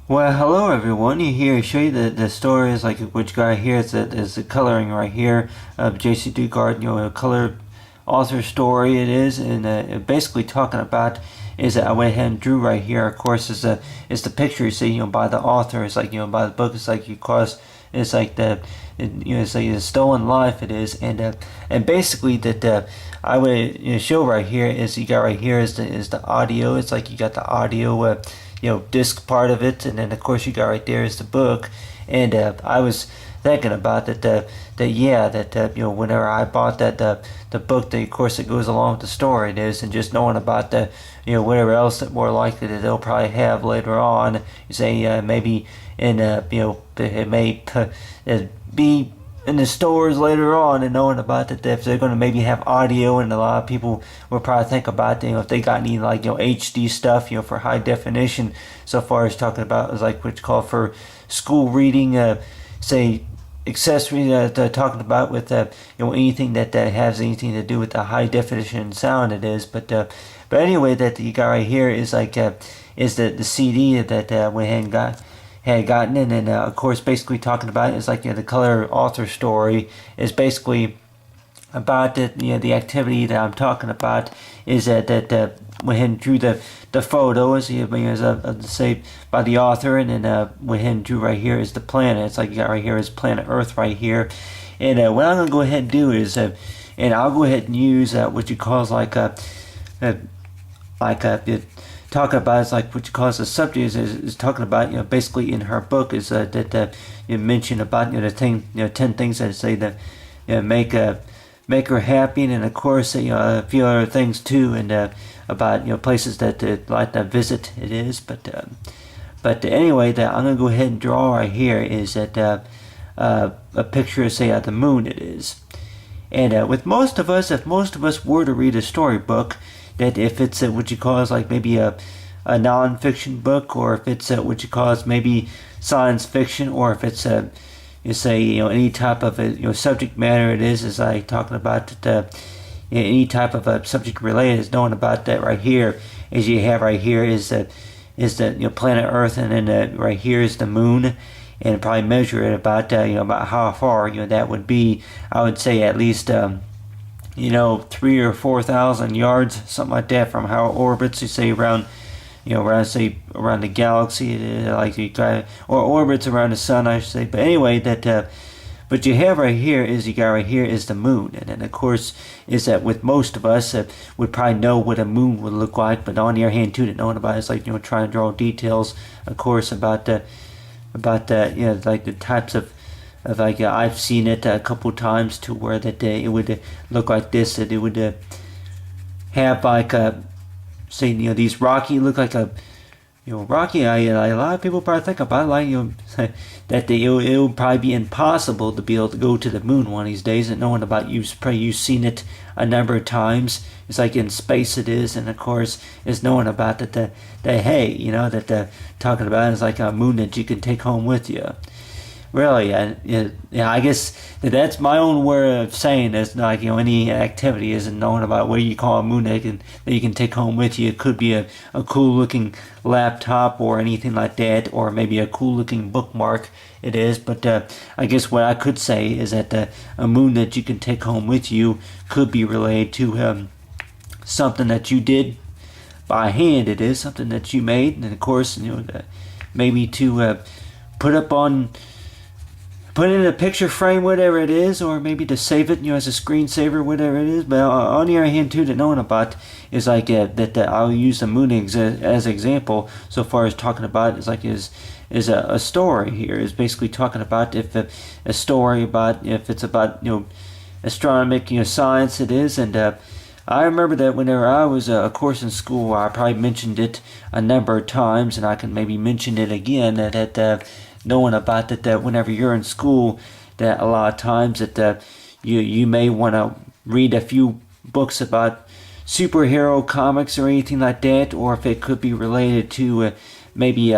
Well, hello everyone. You here show you the story is like what you got here is the coloring right here of Jaycee Dugard. A color author story it is, and basically talking about is that I went ahead and drew right here. Of course, is the picture you see by the author. It's like by the book. It's like it's like it's like a stolen life. It is, and basically that I would show right here is you got right here is the audio. It's like you got the audio. Disc part of it, and then of course you got right there is the book. And I was thinking about whenever I bought the book, that of course it goes along with the story it is, and just knowing about the whatever else that more likely that they'll probably have later on. You say maybe in it may be in the stores later on, and knowing about that if they're going to maybe have audio, and a lot of people will probably think about if they got any like HD stuff for high definition, so far as talking about is like what's called for school reading, say accessory, talking about with anything that has anything to do with the high definition sound it is. But anyway, that you got right here is like is the CD that went ahead and had gotten in. And of course basically talking about it is like the color author story is basically about the activity that I'm talking about is that went ahead and drew the photo as say by the author, and then went ahead and drew right here is the planet. It's like you got right here is planet Earth right here. And what I'm gonna go ahead and do is and I'll go ahead and use what you call like talking about is like what you call the subject is talking about basically in her book is that you mentioned about the thing 10 things that say that make her happy, and of course a few other things too, and about places that like to visit it is. But anyway, that I'm gonna go ahead and draw right here is that a picture of say the moon it is. And with most of us, if most of us were to read a storybook, that if it's what you call is like maybe a non-fiction book, or if it's what you call is maybe science fiction, or if it's you say any type of subject matter it is like talking about any type of a subject related is knowing about that right here is you have right here is that planet Earth, and then right here is the moon, and probably measure it about about how far that would be. I would say at least 3 or 4,000 yards, something like that, from how it orbits. You say around around the galaxy, like you got, or orbits around the sun, I should say. But anyway, that but you have right here is you got right here is the moon, and then of course is that with most of us would probably know what a moon would look like, but on the other hand too, that knowing about it's like trying to draw details, of course, about the like the types of like I've seen it a couple times to where that it would look like this, that it would have like say these rocky look like a rocky. A lot of people probably think about like that it will probably be impossible to be able to go to the moon one of these days, and knowing about you've seen it a number of times. It's like in space it is, and of course is knowing about that hey that talking about is like a moon that you can take home with you. Really, I guess that's my own way of saying it's not like any activity isn't knowing about what you call a moon that you can take home with you. It could be a cool looking laptop or anything like that, or maybe a cool looking bookmark it is. But I guess what I could say is that a moon that you can take home with you could be related to something that you did by hand. It is something that you made, and of course maybe to put it in a picture frame, whatever it is, or maybe to save it, as a screensaver, whatever it is. But on the other hand, too, that knowing about is like that I'll use the moon as example. So far as talking about is like is a story here is basically talking about if a story about if it's about astronomic science it is. And I remember that whenever I was a course in school, I probably mentioned it a number of times, and I can maybe mention it again that knowing about that whenever you're in school, that a lot of times that you may want to read a few books about superhero comics or anything like that, or if it could be related to maybe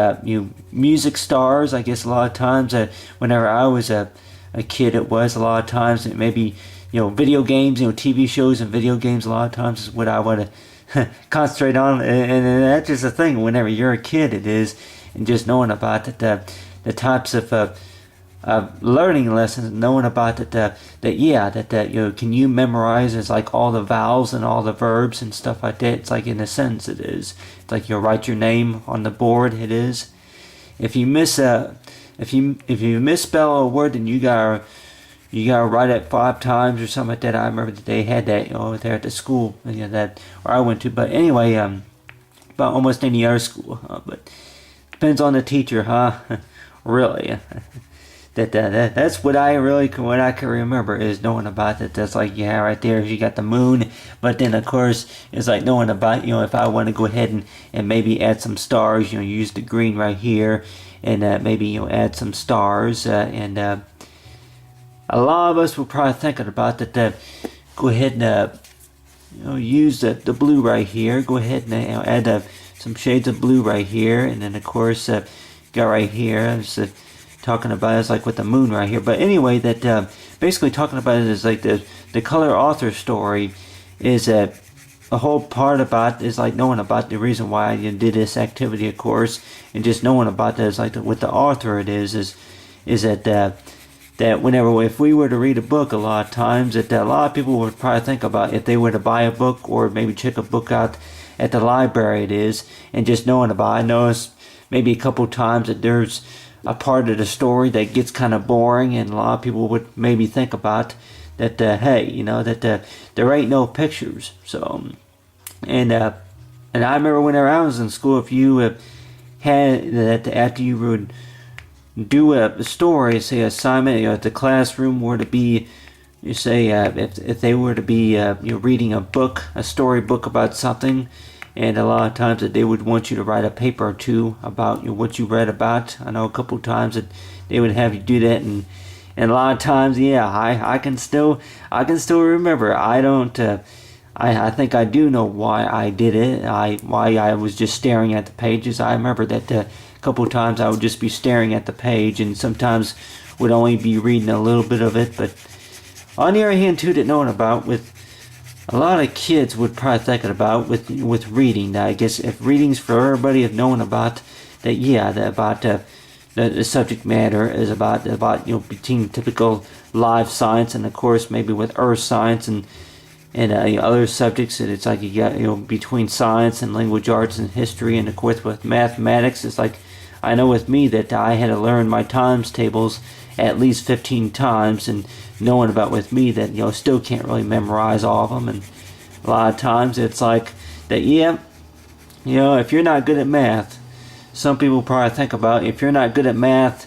music stars. I guess a lot of times whenever I was a kid, it was a lot of times it maybe video games, TV shows and video games. A lot of times is what I want to concentrate on, and that's just the thing. Whenever you're a kid, it is and just knowing about the types of learning lessons, knowing about can you memorize is like all the vowels and all the verbs and stuff like that. It's like in a sentence it is. It's like you'll write your name on the board. It is. If you misspell a word, then you gotta write it 5 times or something like that. I remember that they had that over there at the school that where I went to. But anyway, about almost any other school. But depends on the teacher, huh? Really. That's what I can remember is knowing about that. That's like, yeah, right there you got the moon, but then of course it's like knowing about, if I want to go ahead and maybe add some stars, use the green right here, and maybe add some stars, and a lot of us were probably thinking about that. Go ahead and use the blue right here. Go ahead and add some shades of blue right here, and then of course got right here. Talking about it's like with the moon right here. But anyway, that basically talking about it is like the color author story is a whole part about is like knowing about the reason why I did this activity, of course, and just knowing about that is like with the author it is that whenever if we were to read a book, a lot of times that a lot of people would probably think about if they were to buy a book or maybe check a book out at the library, it is, and just knowing about. I noticed maybe a couple times that there's a part of the story that gets kind of boring, and a lot of people would maybe think about that, hey, that there ain't no pictures. So, and I remember whenever I was in school, if you had that after you would do a story, say assignment, if the classroom were to be, you say if they were to be reading a book, a story book about something. And a lot of times that they would want you to write a paper or two about what you read about. I know a couple times that they would have you do that, and a lot of times, yeah, I can still remember. I don't. I think I do know why I did it. Why I was just staring at the pages. I remember that a couple times I would just be staring at the page, and sometimes would only be reading a little bit of it. But on the other hand, too, that knowing about with. A lot of kids would probably think about with reading. Now, I guess if reading's for everybody, if knowing about that, yeah, about the subject matter is about between typical live science and of course maybe with earth science and other subjects. And it's like you got between science and language arts and history, and of course with mathematics, it's like I know with me that I had to learn my times tables at least 15 times, and knowing about with me that still can't really memorize all of them. And a lot of times it's like that, yeah, if you're not good at math, some people probably think about if you're not good at math,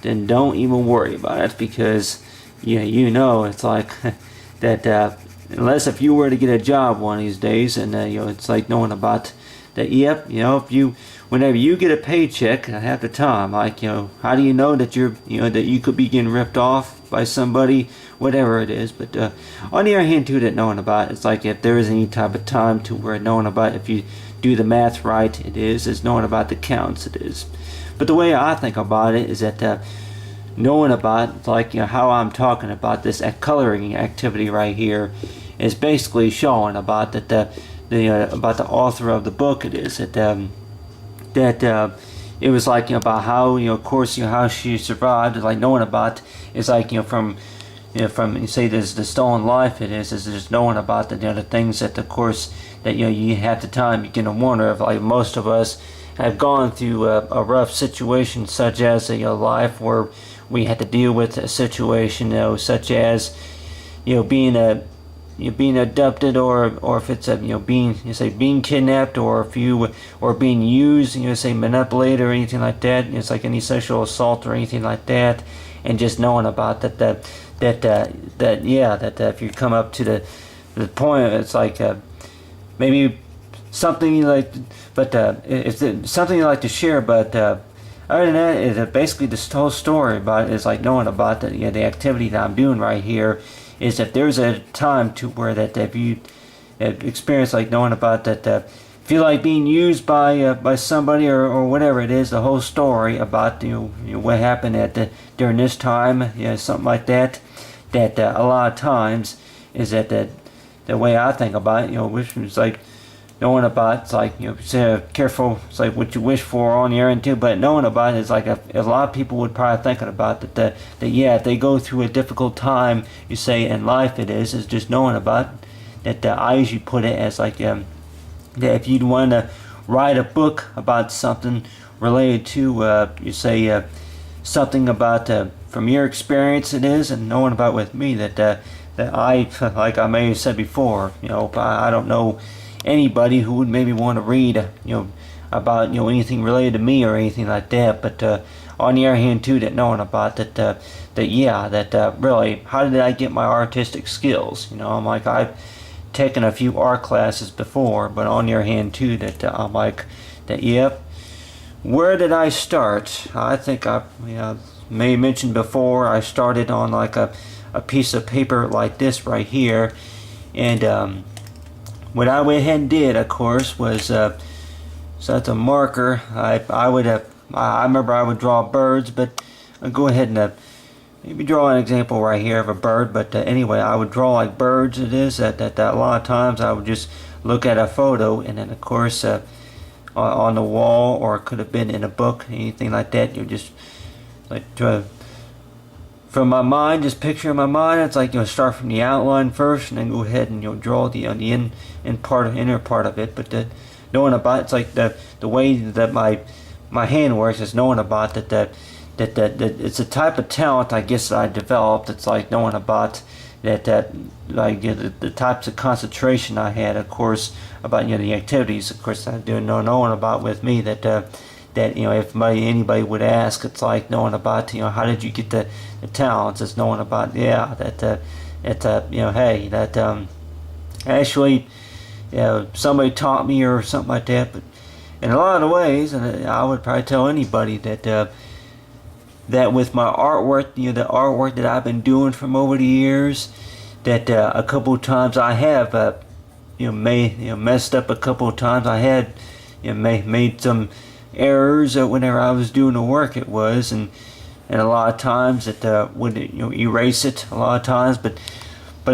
then don't even worry about it, because it's like that unless if you were to get a job one of these days, and it's like knowing about that, yep, if you whenever you get a paycheck half the time, like how do you know that you're that you could be getting ripped off by somebody, whatever it is. But on the other hand too, that knowing about, it's like if there is any type of time to where knowing about if you do the math right, it is knowing about the counts, it is. But the way I think about it is that knowing about like how I'm talking about this coloring activity right here is basically showing about that about the author of the book, it is that it was like about how of course how she survived, like knowing about it's like from you say there's the stolen life, it is just knowing about the things that of course that you have the time you can wonder if like most of us have gone through a rough situation, such as a life where we had to deal with a situation such as being abducted, or if it's being kidnapped, or if you or being used, say manipulated or anything like that. It's like any sexual assault or anything like that, and just knowing about that if you come up to the point, it's like maybe something you like, but it's something you like to share, but. Other than that, it's basically this whole story about it is like knowing about the activity that I'm doing right here. Is if there's a time to where that if you experience like knowing about that feel like being used by somebody or whatever it is, the whole story about what happened during this time, something like that a lot of times is that the way I think about it, which is like knowing about it's like say careful. It's like what you wish for on your end too. But knowing about it is like a lot of people would probably thinking about that yeah, if they go through a difficult time, you say in life is just knowing about that. I usually put it as like that if you'd want to write a book about something related to you say something about from your experience it is, and knowing about with me that I like I may have said before, I don't know anybody who would maybe want to read about anything related to me or anything like that, but on the other hand too, that knowing about that yeah, that really how did I get my artistic skills? I'm like I've taken a few art classes before, but on the other hand too, that I'm like that yep. Where did I start? I think I may have mentioned before I started on like a piece of paper like this right here, and what I went ahead and did, of course, was so that's a marker. I remember I would draw birds, but I'll go ahead and maybe draw an example right here of a bird. But anyway, I would draw like birds. It is that a lot of times I would just look at a photo, and then of course on the wall, or it could have been in a book, anything like that. You just like from my mind, just picture in my mind. It's like start from the outline first, and then go ahead and draw the inner part of it. But knowing about it's like the way that my hand works is knowing about that it's a type of talent I guess that I developed. It's like knowing about that like the types of concentration I had, of course, about the activities, of course, I do knowing about with me that if anybody would ask, it's like knowing about how did you get the talents. It's knowing about hey that actually somebody taught me or something like that. But in a lot of ways, and I would probably tell anybody that with my artwork, the artwork that I've been doing from over the years, that a couple of times I have messed up a couple of times. I had made some errors whenever I was doing the work it was, and a lot of times that would erase it a lot of times. But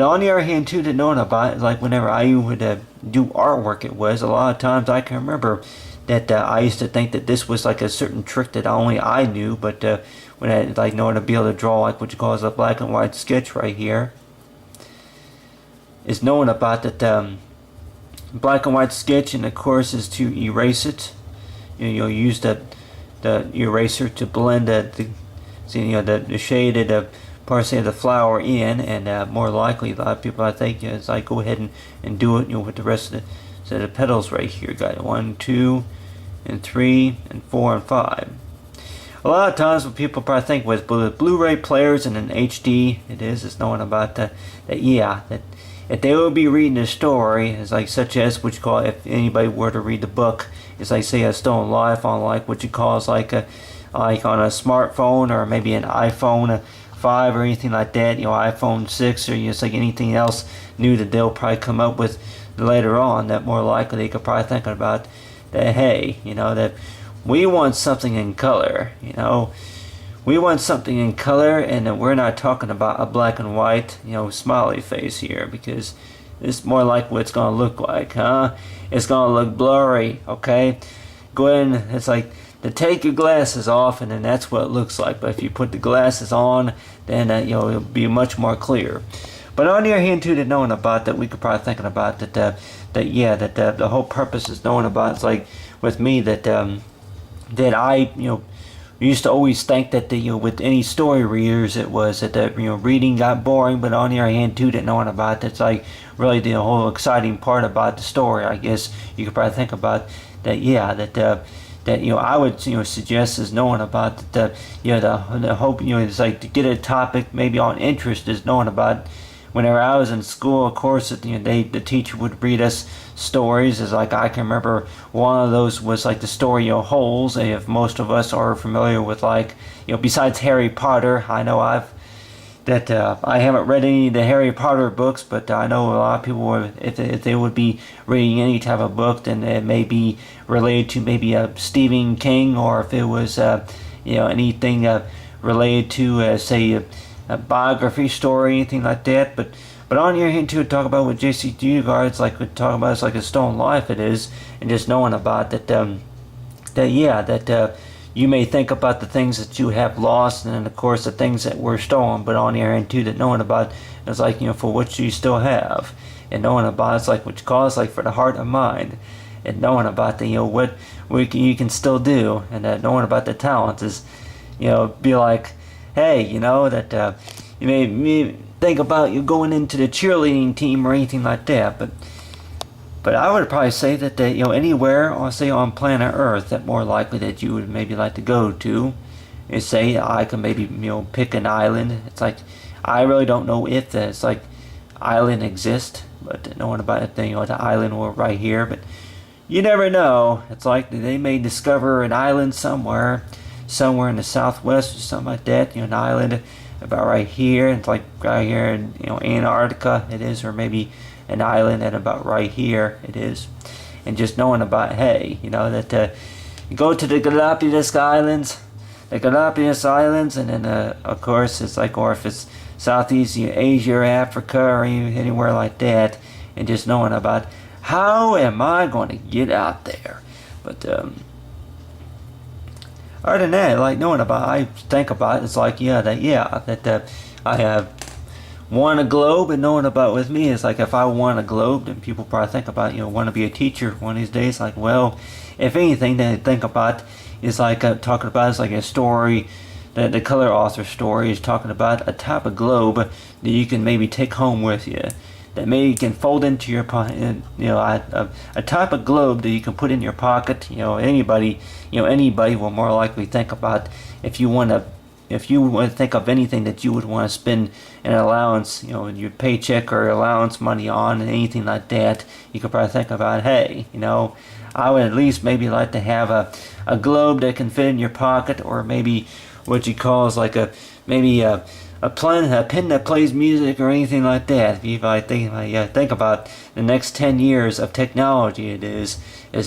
on the other hand too, that knowing about it, like whenever I would do artwork it was, a lot of times I can remember that I used to think that this was like a certain trick that only I knew, but when I like knowing to be able to draw like what you call as a black and white sketch right here, is knowing about that black and white sketch, and of course is to erase it. You'll use the eraser to blend the shaded parts of the flower in, and more likely a lot of people I think is like go ahead and do it with the rest of the petals right here. Got 1, 2, and 3, and 4, and 5. A lot of times what people probably think with Blu-ray players and an HD, it's knowing about that if they would be reading a story, it's like such as what you call, if anybody were to read the book, it's like say a Stone Life on like what you call is like on a smartphone, or maybe an iPhone 5 or anything like that, iPhone 6, or it's like anything else new that they'll probably come up with later on, that more likely they could probably think about that, hey, that we want something in color, we want something in color, and that we're not talking about a black and white, smiley face here, because it's more like what it's going to look like, huh? It's going to look blurry, okay? Go ahead and, it's like, to take your glasses off, and then that's what it looks like. But if you put the glasses on, then, it'll be much more clear. But on the other hand, too, that knowing about that, we could probably thinking about that the whole purpose is knowing about, it's like, with me, that I, used to always think that with any story readers it was that reading got boring, but on the other hand too, that knowing about that's like really the whole exciting part about the story. I guess you could probably think about that. I would suggest is knowing about the hope it's like to get a topic maybe on interest is knowing about. Whenever I was in school, of course, the teacher would read us stories. Is like I can remember one of those was like the story Holes. If most of us are familiar with like besides Harry Potter, I know I haven't read any of the Harry Potter books, but I know a lot of people if they would be reading any type of book, then it may be related to maybe a Stephen King, or if it was anything related to say a biography story, anything like that. But But on your hand too, talk about what Jaycee Dugard, it's like we talk about, it's like a stolen life it is, and just knowing about that, you may think about the things that you have lost, and then of course the things that were stolen. But on your end too, that knowing about it's like for what you still have, and knowing about it's like what you call it's like for the heart and mind, and knowing about the what you can still do, and knowing about the talents is be like, hey, that you may think about you going into the cheerleading team or anything like that, but I would probably say that anywhere, or say on planet Earth, that more likely that you would maybe like to go to is, say, I can maybe pick an island. It's like I really don't know if it's like island exists, but knowing about it, the island we're right here, but you never know. It's like they may discover an island somewhere in the southwest or something like that. An island about right here. It's like right here in Antarctica it is, or maybe an island at about right here it is. And just knowing about, hey, that you go to the Galapagos Islands, and then of course it's like, or if it's Southeast Asia or Africa or anywhere like that, and just knowing about how am I going to get out there. But other than that, like knowing about, I think about it's like that I have won a globe, and knowing about with me is like if I won a globe, then people probably think about want to be a teacher one of these days. Like, well, if anything, they think about is like talking about is like a story that the color author story is talking about a type of globe that you can maybe take home with you, that maybe you can fold into your pocket, a type of globe that you can put in your pocket. Anybody will more likely think about if you want to think of anything that you would want to spend an allowance, your paycheck or allowance money on, and anything like that, you could probably think about, hey, I would at least maybe like to have a globe that can fit in your pocket, or maybe what you call is like a pen that plays music or anything like that. If you think about the next 10 years of technology, it is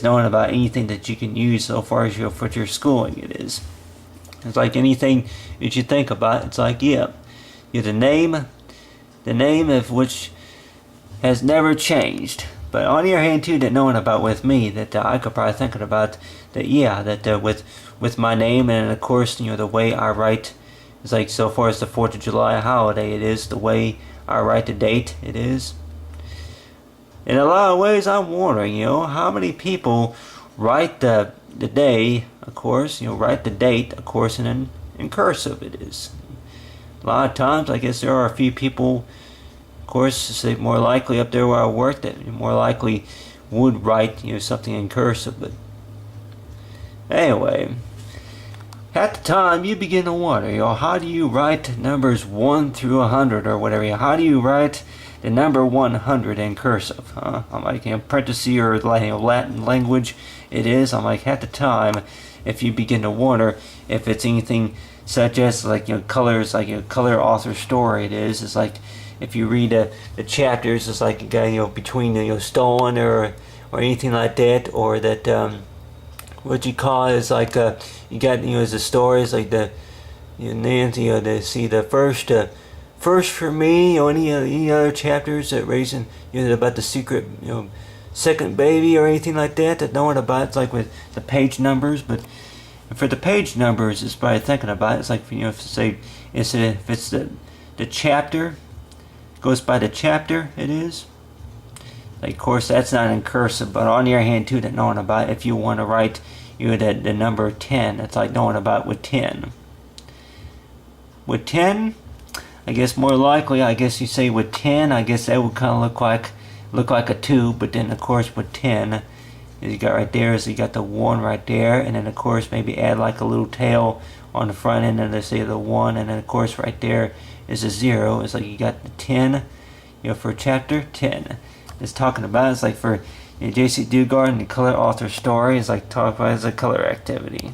knowing about anything that you can use so far as for your schooling. It is. It's like anything that you think about. It's like the name of which has never changed. But on the other hand too, that knowing about with me, that I could probably thinking about that with my name, and of course the way I write. It's like so far as the 4th of July holiday, it is the way I write the date. It is. In a lot of ways, I'm wondering, how many people write the day, of course, write the date, of course, in cursive. It is. A lot of times, I guess there are a few people, of course, say more likely up there where I work, that more likely would write something in cursive. But anyway. At the time, you begin to wonder, how do you write numbers 1 through 100 or whatever? How do you write the number 100 in cursive? I'm like, parentheses or Latin language, it is. I'm like, at the time, if you begin to wonder if it's anything such as like colors, like color author story, it is. It's like if you read the chapters, it's like between stolen or anything like that, or that what you call is like you got as the stories like the Nancy to see the first for me, any other chapters that raising about the secret second baby or anything like that knowing about. It's like with the page numbers. But for the page numbers, it's probably thinking about it's like if say if it's the chapter, it goes by the chapter. It is. Like, of course, that's not in cursive, but on the other hand too, that knowing about if you want to write the number 10, it's like knowing about with 10. With 10, I guess more likely, I guess you say with 10, I guess that would kind of look like a 2, but then of course with 10, as you got right there, is you got the 1 right there, and then of course maybe add like a little tail on the front end, and they say the 1, and then of course right there is a 0. It's like you got the 10, for chapter 10. It's talking about, it's like for Jaycee Dugard and the color author story, is like talk about as a color activity.